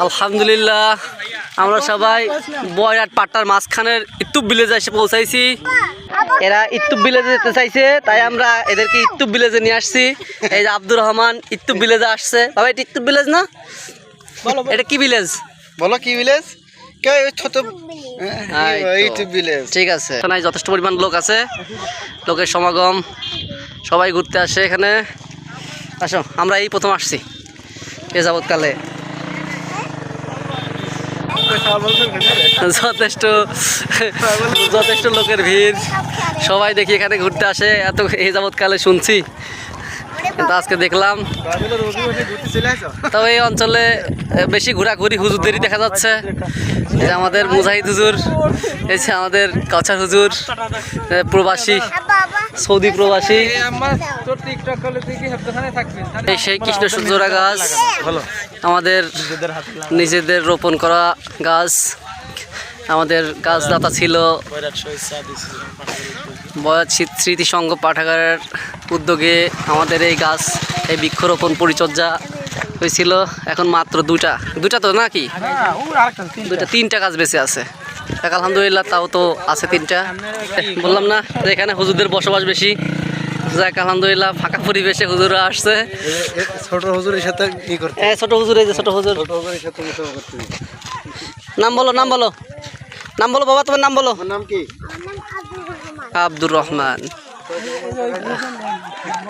আলহামদুলিল্লাহ আমরা সবাই বয়রাট পাট্টার মাঝখানের ইত্তুব ভিলেজে এসে পৌঁছাইছি। এরা ইত্তুব ভিলেজে যেতে চাইছে, তাই আমরা এদেরকে ইত্তুব ভিলেজে নিয়ে আসছি। এই যে আব্দুর রহমান ইত্তুব ভিলেজে আসছে। বাবা এটা ইত্তুব ভিলেজ না? এটা কি ভিলেজ? বলো কি ভিলেজ? ছোট ঠিক আছে, এখানে যথেষ্ট পরিমাণ লোক আছে, লোকের সমাগম, সবাই ঘুরতে আসে এখানে। আসো, আমরা এই প্রথম আসছি এ যাবৎকালে। যথেষ্ট লোকের ভিড়, সবাই দেখি এখানে ঘুরতে আসে। এত এই যাবৎকালে শুনছি, কিন্তু আজকে দেখলাম। তবে এই অঞ্চলে বেশি ঘোরাঘুরি হুজুরদেরই দেখা যাচ্ছে। এই যে আমাদের মুজাহিদ হুজুর, এই যে আমাদের কাছার হুজুর, প্রবাসী, সৌদি প্রবাসী। এই সেই কৃষ্ণ সূর্যরা গাছ, আমাদের নিজেদের রোপণ করা গাছ। আমাদের গাছদাতা ছিল বয়স স্মৃতি সংঘ পাঠাগারের উদ্যোগে আমাদের এই গাছ, এই বৃক্ষরোপণ পরিচর্যা হয়েছিল। এখন মাত্র দুটা তো নাকি তিনটা গাছ বেঁচে আছে। আলহামদুলিল্লাহ, তাও তো আছে তিনটা। বললাম না যে এখানে হুজুরদের বসবাস বেশি। যাক আলহামদুলিল্লাহ, ফাঁকা পরিবেশে হুজুররা আসছে। ছোট হুজুরের সাথে ছোট হুজুর, এই যে ছোট হুজুর। নাম বলো বাবা, তোমার নাম বলো। নাম কি? আব্দুর রহমান।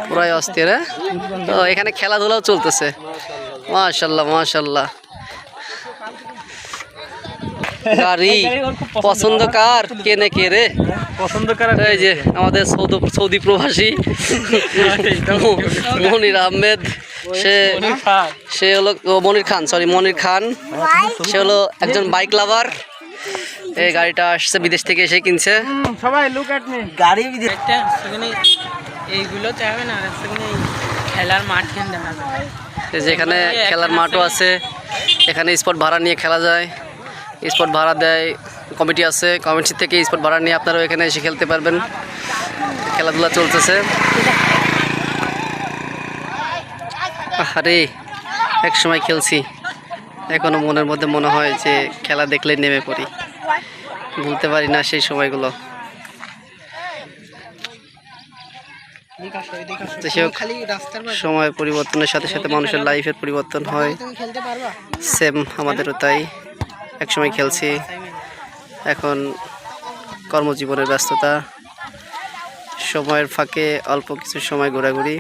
পুরাই অস্থির। তো এখানে খেলাধুলাও চলতেছে। মাশাল্লাহ মাশাল্লাহ। গাড়ি পছন্দ কার? কেনে কে রে? এই যে আমাদের সৌদি প্রবাসী মনির আহমেদ, সে হলো মনির খান, সে হলো একজন বাইক লাভার। এই গাড়িটা আসছে বিদেশ থেকে, এসে কিনছে। সবাই লুক এট মি। গাড়ি এইগুলো চাইবে না, খেলার মাঠ যেখানে খেলার মাঠও আছে। এখানে স্পট ভাড়া নিয়ে খেলা যায়, স্পট ভাড়া দেয় কমিটি আছে, কমিটি থেকে স্পট ভাড়া নিয়ে আপনারাও এখানে এসে খেলতে পারবেন। খেলাধুলা চলতেছে। আরে এক সময় খেলছি, এখনো মনের মধ্যে মনে হয় যে খেলা দেখলে নেমে পড়ি, ভুলতে পারি না সেই সময়গুলো। সময় পরিবর্তনের সাথে সাথে মানুষের লাইফের পরিবর্তন হয়, সেম আমাদেরও তাই। একসময় খেলছি, এখন কর্মজীবনের ব্যস্ততা, সময়ের ফাঁকে অল্প কিছু সময় ঘোরাঘুরি।